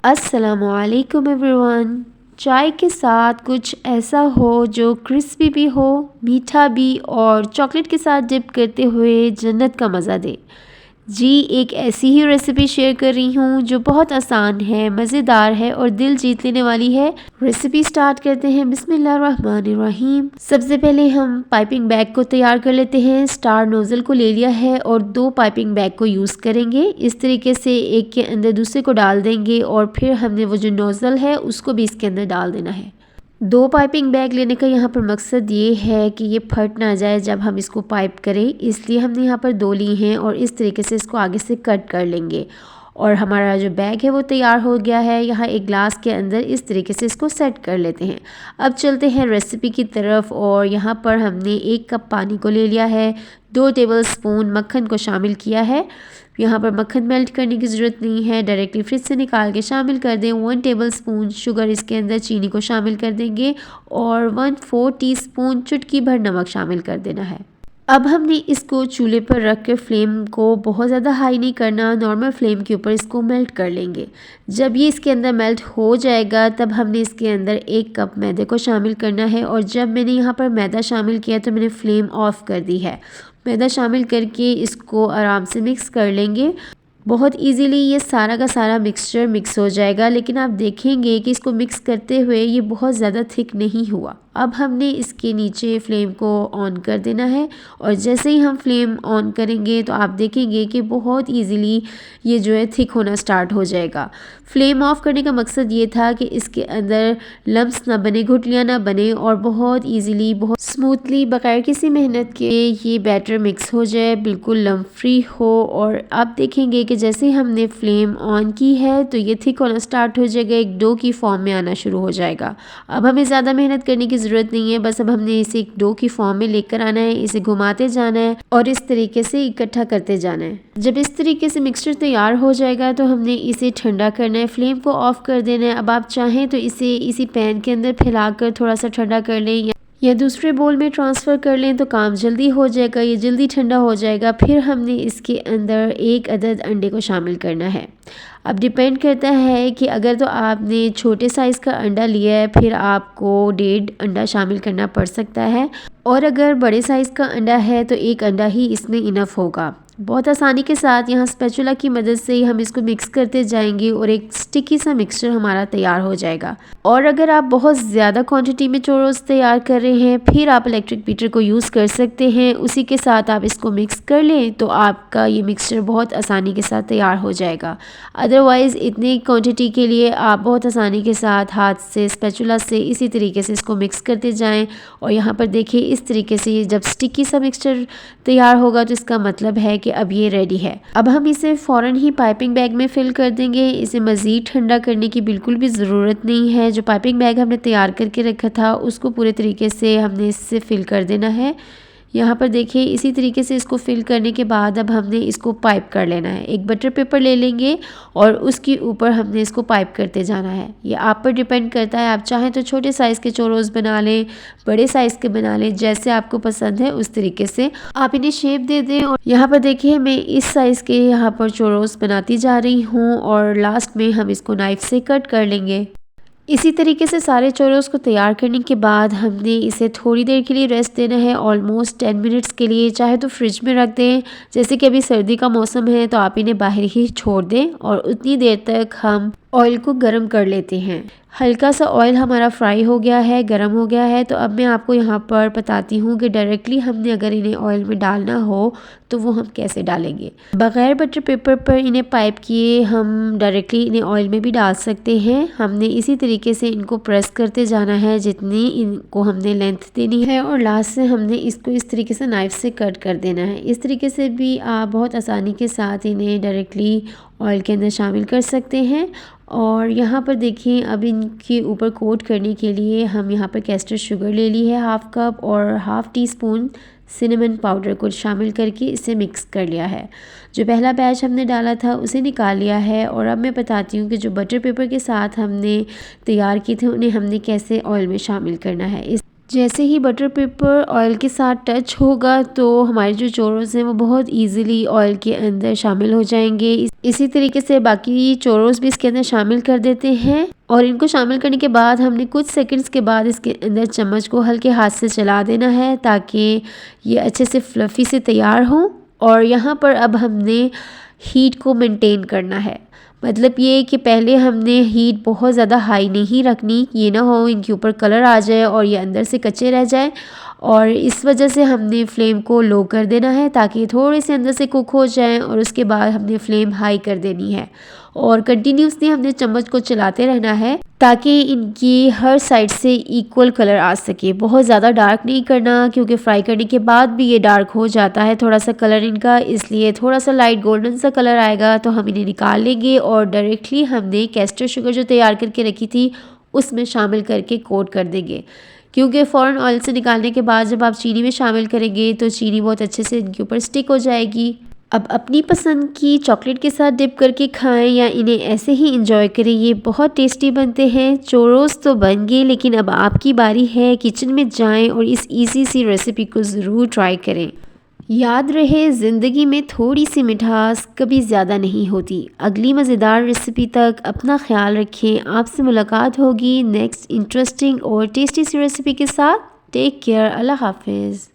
अस्सलामुअलैकुम एवरीवन। चाय के साथ कुछ ऐसा हो जो क्रिस्पी भी हो, मीठा भी और चॉकलेट के साथ डिप करते हुए जन्नत का मज़ा दे। जी, एक ऐसी ही रेसिपी शेयर कर रही हूँ जो बहुत आसान है, मज़ेदार है और दिल जीत लेने वाली है। रेसिपी स्टार्ट करते हैं। बिस्मिल्लाहिर्रहमानिर्रहीम। सबसे पहले हम पाइपिंग बैग को तैयार कर लेते हैं। स्टार नोज़ल को ले लिया है और 2 पाइपिंग बैग को यूज़ करेंगे। इस तरीके से एक के अंदर दूसरे को डाल देंगे और फिर हमने वो जो नोज़ल है उसको भी इसके अंदर डाल देना है। 2 पाइपिंग बैग लेने का यहाँ पर मकसद ये है कि ये फट ना जाए जब हम इसको पाइप करें, इसलिए हमने यहाँ पर 2 ली हैं और इस तरीके से इसको आगे से कट कर लेंगे। और हमारा जो बैग है वो तैयार हो गया है। यहाँ एक ग्लास के अंदर इस तरीके से इसको सेट कर लेते हैं। अब चलते हैं रेसिपी की तरफ और यहाँ पर हमने 1 कप पानी को ले लिया है, 2 टेबलस्पून मक्खन को शामिल किया है। यहाँ पर मक्खन मेल्ट करने की ज़रूरत नहीं है, डायरेक्टली फ्रिज से निकाल के शामिल कर दें। 1 टेबलस्पून शुगर इसके अंदर चीनी को शामिल कर देंगे और 1/4 टीस्पून चुटकी भर नमक शामिल कर देना है। अब हमने इसको चूल्हे पर रख कर फ्लेम को बहुत ज़्यादा हाई नहीं करना, नॉर्मल फ्लेम के ऊपर इसको मेल्ट कर लेंगे। जब ये इसके अंदर मेल्ट हो जाएगा तब हमने इसके अंदर 1 कप मैदे को शामिल करना है और जब मैंने यहाँ पर मैदा शामिल किया तो मैंने फ्लेम ऑफ कर दी है। मैदा शामिल करके इसको आराम से मिक्स कर लेंगे। बहुत इजीली ये सारा का सारा मिक्सचर मिक्स हो जाएगा, लेकिन आप देखेंगे कि इसको मिक्स करते हुए ये बहुत ज़्यादा थिक नहीं हुआ। अब हमने इसके नीचे फ्लेम को ऑन कर देना है और जैसे ही हम फ्लेम ऑन करेंगे तो आप देखेंगे कि बहुत इजीली ये जो है थिक होना स्टार्ट हो जाएगा। फ्लेम ऑफ करने का मकसद ये था कि इसके अंदर लम्स ना बने, गुठलियाँ ना बने और बहुत इजीली, बहुत स्मूथली, बगैर किसी मेहनत के ये बैटर मिक्स हो जाए, बिल्कुल लम्प फ्री हो। और आप देखेंगे कि जैसे ही हमने फ्लेम ऑन की है तो ये थिक होना स्टार्ट हो जाएगा, एक डो की फॉर्म में आना शुरू हो जाएगा। अब हमें ज़्यादा मेहनत करने की ज़रूरत नहीं है, बस अब हमने इसे एक डो की फॉर्म में लेकर आना है, इसे घुमाते जाना है और इस तरीके से इकट्ठा करते जाना है। जब इस तरीके से मिक्सचर तैयार हो जाएगा तो हमने इसे ठंडा करना है, फ्लेम को ऑफ कर देना है। अब आप चाहें तो इसे इसी पैन के अंदर फैलाकर थोड़ा सा ठंडा कर लें या दूसरे बोल में ट्रांसफ़र कर लें तो काम जल्दी हो जाएगा, ये जल्दी ठंडा हो जाएगा। फिर हमने इसके अंदर 1 अदद अंडे को शामिल करना है। अब डिपेंड करता है कि अगर तो आपने छोटे साइज़ का अंडा लिया है फिर आपको 1.5 अंडा शामिल करना पड़ सकता है, और अगर बड़े साइज़ का अंडा है तो 1 अंडा ही इसमें इनफ होगा। बहुत आसानी के साथ यहाँ स्पैचुला की मदद से ही हम इसको मिक्स करते जाएंगे और एक स्टिकी सा मिक्सचर हमारा तैयार हो जाएगा। और अगर आप बहुत ज़्यादा क्वांटिटी में चोरोस तैयार कर रहे हैं फिर आप इलेक्ट्रिक बीटर को यूज़ कर सकते हैं, उसी के साथ आप इसको मिक्स कर लें तो आपका ये मिक्सचर बहुत आसानी के साथ तैयार हो जाएगा। अदरवाइज़ इतनी क्वांटिटी के लिए आप बहुत आसानी के साथ हाथ से, स्पैचुला से इसी तरीके से इसको मिक्स करते जाएं। और यहाँ पर देखिए इस तरीके से जब स्टिकी सा मिक्सचर तैयार होगा तो इसका मतलब है कि अब ये रेडी है। अब हम इसे फ़ौरन ही पाइपिंग बैग में फिल कर देंगे। इसे मज़ीद ठंडा करने की बिल्कुल भी ज़रूरत नहीं है। जो पाइपिंग बैग हमने तैयार करके रखा था उसको पूरे तरीके से हमने इससे फिल कर देना है। यहाँ पर देखिए इसी तरीके से इसको फिल करने के बाद अब हमने इसको पाइप कर लेना है। एक बटर पेपर ले लेंगे और उसके ऊपर हमने इसको पाइप करते जाना है। ये आप पर डिपेंड करता है, आप चाहें तो छोटे साइज़ के चोरोस बना लें, बड़े साइज़ के बना लें, जैसे आपको पसंद है उस तरीके से आप इन्हें शेप दे दें। और यहाँ पर देखिए मैं इस साइज़ के यहाँ पर चोरोस बनाती जा रही हूँ और लास्ट में हम इसको नाइफ़ से कट कर लेंगे। इसी तरीके से सारे चोरोस को तैयार करने के बाद हमने इसे थोड़ी देर के लिए रेस्ट देना है, ऑलमोस्ट 10 मिनट्स के लिए। चाहे तो फ्रिज में रख दें, जैसे कि अभी सर्दी का मौसम है तो आप इन्हें बाहर ही छोड़ दें और उतनी देर तक हम ऑयल को गर्म कर लेते हैं। हल्का सा ऑयल हमारा फ्राई हो गया है, गर्म हो गया है। तो अब मैं आपको यहाँ पर बताती हूँ कि डायरेक्टली हमने अगर इन्हें ऑयल में डालना हो तो वो हम कैसे डालेंगे। बग़ैर बटर पेपर पर इन्हें पाइप किए हम डायरेक्टली इन्हें ऑयल में भी डाल सकते हैं। हमने इसी तरीके से इनको प्रेस करते जाना है जितनी इनको हमने लेंथ देनी है और लास्ट से हमने इसको इस तरीके से नाइफ़ से कट कर देना है। इस तरीके से भी आप बहुत आसानी के साथ इन्हें डायरेक्टली ऑयल के अंदर शामिल कर सकते हैं। और यहाँ पर देखिए अब इनके ऊपर कोट करने के लिए हम यहाँ पर कैस्टर शुगर ले ली है 1/2 कप और 1/2 टीस्पून सिनेमन पाउडर को शामिल करके इसे मिक्स कर लिया है। जो पहला बैच हमने डाला था उसे निकाल लिया है। और अब मैं बताती हूँ कि जो बटर पेपर के साथ हमने तैयार किए थे उन्हें हमने कैसे ऑयल में शामिल करना है। जैसे ही बटर पेपर ऑयल के साथ टच होगा तो हमारे जो चोरोस हैं वो बहुत इजीली ऑयल के अंदर शामिल हो जाएंगे। इसी तरीके से बाकी चोरोस भी इसके अंदर शामिल कर देते हैं और इनको शामिल करने के बाद हमने कुछ सेकंड्स के बाद इसके अंदर चम्मच को हल्के हाथ से चला देना है ताकि ये अच्छे से फ्लफ़ी से तैयार हो। और यहाँ पर अब हमने हीट को मेंटेन करना है, मतलब ये कि पहले हमने हीट बहुत ज़्यादा हाई नहीं रखनी, ये ना हो इनके ऊपर कलर आ जाए और ये अंदर से कच्चे रह जाए। और इस वजह से हमने फ्लेम को लो कर देना है ताकि थोड़े से अंदर से कुक हो जाएं और उसके बाद हमने फ्लेम हाई कर देनी है और कंटिन्यूसली हमने चम्मच को चलाते रहना है ताकि इनकी हर साइड से इक्वल कलर आ सके। बहुत ज़्यादा डार्क नहीं करना क्योंकि फ्राई करने के बाद भी ये डार्क हो जाता है थोड़ा सा कलर इनका, इसलिए थोड़ा सा लाइट गोल्डन सा कलर आएगा तो हम इन्हें निकाल लेंगे और डायरेक्टली हमने कैस्टर शुगर जो तैयार करके रखी थी उसमें शामिल करके कोट कर देंगे, क्योंकि फ़ौरन ऑयल से निकालने के बाद जब आप चीनी में शामिल करेंगे तो चीनी बहुत अच्छे से इनके ऊपर स्टिक हो जाएगी। अब अपनी पसंद की चॉकलेट के साथ डिप करके खाएं या इन्हें ऐसे ही इंजॉय करें, ये बहुत टेस्टी बनते हैं। चोरोस तो बन गए, लेकिन अब आपकी बारी है, किचन में जाएं और इस इजी सी रेसिपी को ज़रूर ट्राई करें। याद रहे, ज़िंदगी में थोड़ी सी मिठास कभी ज़्यादा नहीं होती। अगली मज़ेदार रेसिपी तक अपना ख्याल रखें। आपसे मुलाकात होगी नेक्स्ट इंटरेस्टिंग और टेस्टी सी रेसिपी के साथ। टेक केयर, अल्लाह हाफिज़।